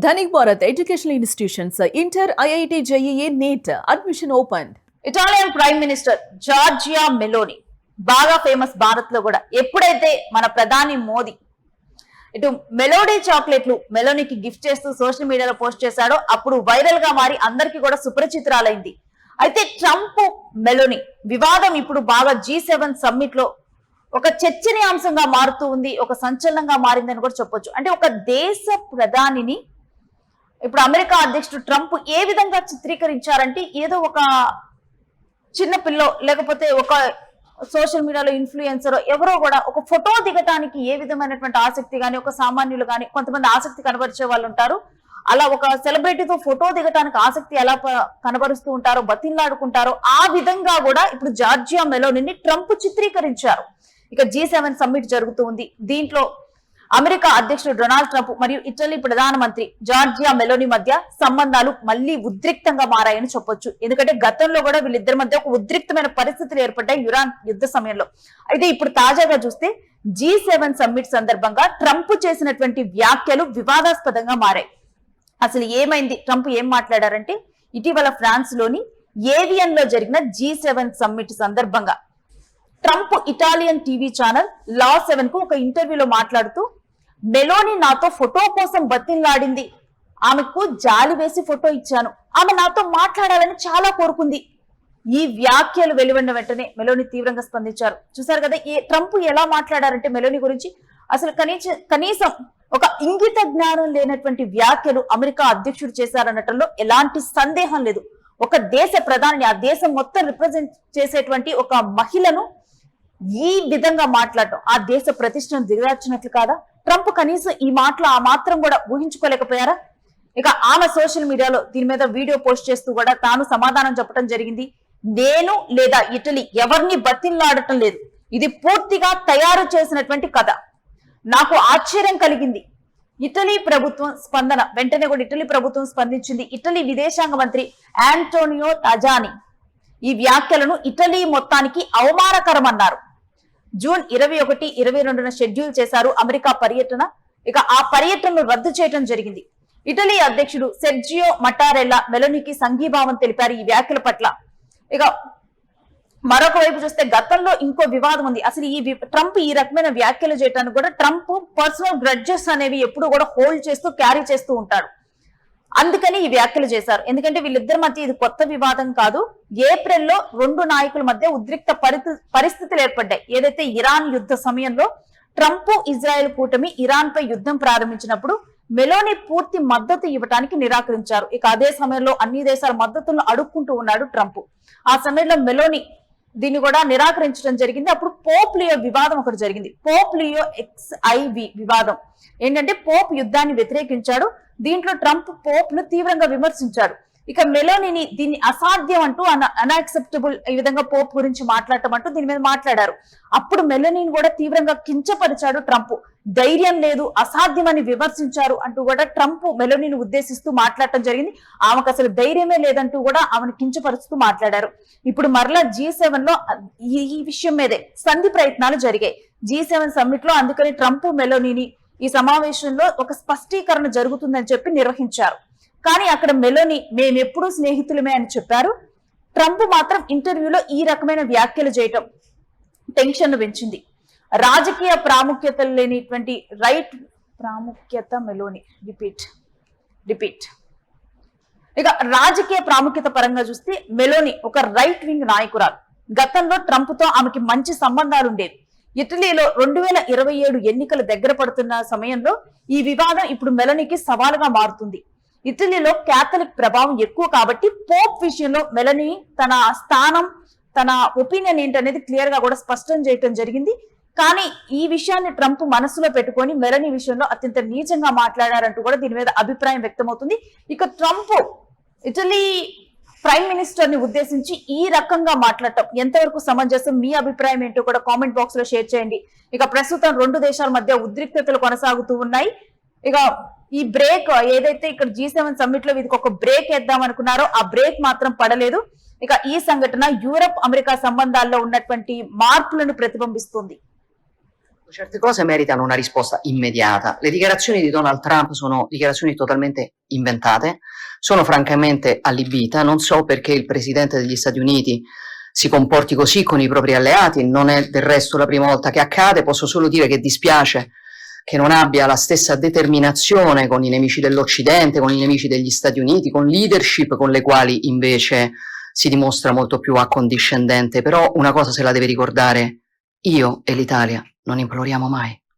Dhanik Bharat Educational Institutions, Inter, IIT, JEE, NEET, admission opened. Italian prime minister Georgia Meloni బాగా famous Bharat లో కూడా ఎప్పుడైతే మన ప్రధాని మోదీ ఇటు మెలోడీ చాక్లెట్లు మెలోనీకి గిఫ్ట్ చేస్తూ సోషల్ మీడియాలో పోస్ట్ చేశాడో అప్పుడు వైరల్ గా మారి అందరికీ కూడా సుపరిచితురాలైంది. అయితే ట్రంప్ మెలోని వివాదం ఇప్పుడు బాగా G7 సమ్మిట్ లో ఒక చర్చనీయాంశంగా మారుతూ ఉంది, ఒక సంచలనంగా మారిందని కూడా చెప్పొచ్చు. అంటే ఒక దేశ ప్రధానిని ఇప్పుడు అమెరికా అధ్యక్షుడు ట్రంప్ ఏ విధంగా చిత్రీకరించారంటే ఏదో ఒక చిన్న పిల్లో లేకపోతే ఒక సోషల్ మీడియాలో ఇన్ఫ్లుయెన్సర్ ఎవరో కూడా ఒక ఫోటో దిగటానికి ఏ విధమైనటువంటి ఆసక్తి కానీ ఒక సామాన్యులు కానీ కొంతమంది ఆసక్తి కనబరిచే వాళ్ళు ఉంటారు. అలా ఒక సెలబ్రిటీతో ఫోటో దిగటానికి ఆసక్తి ఎలా కనబరుస్తూ ఉంటారో బతిన్లాడుకుంటారో ఆ విధంగా కూడా ఇప్పుడు జార్జియా మెలోనీని ట్రంప్ చిత్రీకరించారు. ఇక G7 సమ్మిట్ జరుగుతూ ఉంది. దీంట్లో అమెరికా అధ్యక్షుడు డొనాల్డ్ ట్రంప్ మరియు ఇటలీ ప్రధానమంత్రి జార్జియా మెలోని మధ్య సంబంధాలు మళ్లీ ఉద్రిక్తంగా మారాయని చెప్పొచ్చు. ఎందుకంటే గతంలో కూడా వీళ్ళిద్దరి మధ్య ఒక ఉద్రిక్తమైన పరిస్థితులు ఏర్పడ్డాయి ఇరాన్ యుద్ధ సమయంలో. అయితే ఇప్పుడు తాజాగా చూస్తే G7 సమ్మిట్ సందర్భంగా ట్రంప్ చేసినటువంటి వ్యాఖ్యలు వివాదాస్పదంగా మారాయి. అసలు ఏమైంది, ట్రంప్ ఏం మాట్లాడారంటే ఇటీవల ఫ్రాన్స్ లోని ఏవియన్ లో జరిగిన G7 సమ్మిట్ సందర్భంగా ట్రంప్ ఇటాలియన్ టీవీ ఛానల్ లా 7 కు ఒక ఇంటర్వ్యూలో మాట్లాడుతూ మెలోని నాతో ఫోటో కోసం బతిన్లాడింది, ఆమెకు జాలి వేసి ఫోటో ఇచ్చాను, ఆమె నాతో మాట్లాడాలని చాలా కోరుకుంది. ఈ వ్యాఖ్యలు వెలువడిన వెంటనే మెలోని తీవ్రంగా స్పందించారు. చూసారు కదా ట్రంప్ ఎలా మాట్లాడారంటే మెలోని గురించి అసలు కనీసం ఒక ఇంగిత జ్ఞానం లేనటువంటి వ్యాఖ్యలు అమెరికా అధ్యక్షుడు చేశారనటంలో ఎలాంటి సందేహం లేదు. ఒక దేశ ప్రధాని ఆ దేశం మొత్తం రిప్రజెంట్ చేసేటువంటి ఒక మహిళను ఈ విధంగా మాట్లాడటం ఆ దేశ ప్రతిష్టను దిగజార్చినట్లు కాదా? ట్రంప్ కనీసం ఈ మాటలు ఆ మాత్రం కూడా ఊహించుకోలేకపోయారా? ఇక ఆమె సోషల్ మీడియాలో దీని మీద వీడియో పోస్ట్ చేస్తూ కూడా తాను సమాధానం చెప్పడం జరిగింది. నేను లేదా ఇటలీ ఎవరిని బతిన్లాడటం లేదు, ఇది పూర్తిగా తయారు చేసినటువంటి కథ. నాకు ఆశ్చర్యం కలిగింది. ఇటలీ ప్రభుత్వం స్పందన వెంటనే కూడా ఇటలీ ప్రభుత్వం స్పందించింది. ఇటలీ విదేశాంగ మంత్రి ఆంటోనియో టాజాని ఈ వ్యాఖ్యలను ఇటలీ మొత్తానికి అవమానకరమన్నారు. జూన్ 21, 22న షెడ్యూల్ చేశారు అమెరికా పర్యటన. ఇక ఆ పర్యటనను రద్దు చేయడం జరిగింది. ఇటలీ అధ్యక్షుడు సెర్జియో మటారెల్లా మెలోనికి సంఘీభావం తెలిపారు ఈ వ్యాఖ్యల పట్ల. ఇక మరొక వైపు చూస్తే గతంలో ఇంకో వివాదం ఉంది. అసలు ఈ ట్రంప్ ఈ రకమైన వ్యాఖ్యలు చేయడానికి కూడా ట్రంప్ పర్సనల్ గ్రడ్జెస్ అనేవి ఎప్పుడు కూడా హోల్డ్ చేస్తూ క్యారీ చేస్తూ ఉంటాడు. అందుకని ఈ వ్యాఖ్యలు చేశారు. ఎందుకంటే వీళ్ళిద్దరి మధ్య ఇది కొత్త వివాదం కాదు. ఏప్రిల్లో రెండు నాయకుల మధ్య ఉద్రిక్త పరిస్థితులు ఏర్పడ్డాయి. ఏదైతే ఇరాన్ యుద్ధ సమయంలో ట్రంప్ ఇజ్రాయెల్ కూటమి ఇరాన్ పై యుద్ధం ప్రారంభించినప్పుడు మెలోని పూర్తి మద్దతు ఇవ్వడానికి నిరాకరించారు. ఇక అదే సమయంలో అన్ని దేశాల మద్దతులను అడుక్కుంటూ ఉన్నాడు ట్రంప్. ఆ సమయంలో మెలోని దీన్ని కూడా నిరాకరించడం జరిగింది. అప్పుడు పోప్ లియో వివాదం ఒకటి జరిగింది. పోప్ లియో XIV వివాదం ఏంటంటే పోప్ యుద్ధాన్ని వ్యతిరేకించాడు. దీంట్లో ట్రంప్ పోప్ ను తీవ్రంగా విమర్శించాడు. ఇక మెలోనిని దీన్ని అసాధ్యం అంటూ అన్యాక్సెప్టబుల్ ఈ విధంగా పోప్ గురించి మాట్లాడటం అంటూ దీని మీద మాట్లాడారు. అప్పుడు మెలోనిని కూడా తీవ్రంగా కించపరిచాడు ట్రంప్. ధైర్యం లేదు, అసాధ్యమని విమర్శించారు అంటూ కూడా ట్రంప్ మెలోనిని ఉద్దేశిస్తూ మాట్లాడటం జరిగింది. ఆమెకు అసలు ధైర్యమే లేదంటూ కూడా ఆమెను కించపరుస్తూ మాట్లాడారు. ఇప్పుడు మరలా G7 లో ఈ విషయం మీదే సంధి ప్రయత్నాలు జరిగాయి G7 సమ్మిట్ లో. అందుకని ట్రంప్ మెలోనిని ఈ సమావేశంలో ఒక స్పష్టీకరణ జరుగుతుందని చెప్పి నిర్వహించారు. కానీ అక్కడ మెలోని మేమెప్పుడూ స్నేహితులమే అని చెప్పారు. ట్రంప్ మాత్రం ఇంటర్వ్యూలో ఈ రకమైన వ్యాఖ్యలు చేయటం టెన్షన్ పెంచింది. రాజకీయ ప్రాముఖ్యత లేనిటువంటి రైట్ ప్రాముఖ్యత మెలోని రిపీట్ ఇక రాజకీయ ప్రాముఖ్యత పరంగా చూస్తే మెలోని ఒక రైట్ వింగ్ నాయకురాలు. గతంలో ట్రంప్ తో ఆమెకి మంచి సంబంధాలు ఉండేవి. ఇటలీలో 2027 ఎన్నికలు దగ్గర పడుతున్న సమయంలో ఈ వివాదం ఇప్పుడు మెలోనికి సవాలుగా మారుతుంది. ఇటలీలో క్యాథలిక్ ప్రభావం ఎక్కువ కాబట్టి పోప్ విషయంలో మెలోని తన స్థానం తన ఒపీనియన్ ఏంటనేది క్లియర్ గా కూడా స్పష్టం చేయటం జరిగింది. కానీ ఈ విషయాన్ని ట్రంప్ మనసులో పెట్టుకొని మెలోని విషయంలో అత్యంత నీచంగా మాట్లాడారంటూ కూడా దీని మీద అభిప్రాయం వ్యక్తమవుతుంది. ఇక ట్రంప్ ఇటలీ ప్రైమ్ మినిస్టర్ ని ఉద్దేశించి ఈ రకంగా మాట్లాడటం ఎంతవరకు సమంజసం, మీ అభిప్రాయం ఏంటో కూడా కామెంట్ బాక్స్ లో షేర్ చేయండి. ఇక ప్రస్తుతం రెండు దేశాల మధ్య ఉద్రిక్తతలు కొనసాగుతూ ఉన్నాయి. ఇక ఈ బ్రేక్ ఏదైతే ఇక్కడ G7 సమ్మిట్ లో వీరికి ఒక బ్రేక్ వేద్దాం అనుకున్నారో ఆ బ్రేక్ మాత్రం పడలేదు. ఇక ఈ సంఘటన యూరప్ అమెరికా సంబంధాల్లో ఉన్నటువంటి మార్పులను ప్రతిబింబిస్తుంది. Certe cose meritano una risposta immediata. Le dichiarazioni di Donald Trump sono dichiarazioni totalmente inventate, sono francamente allibita, non so perché il presidente degli Stati Uniti si comporti così con i propri alleati, non è del resto la prima volta che accade, posso solo dire che dispiace che non abbia la stessa determinazione con i nemici dell'Occidente, con i nemici degli Stati Uniti, con leadership con le quali invece si dimostra molto più accondiscendente, però una cosa se la deve ricordare: io e l'Italia non imploriamo mai.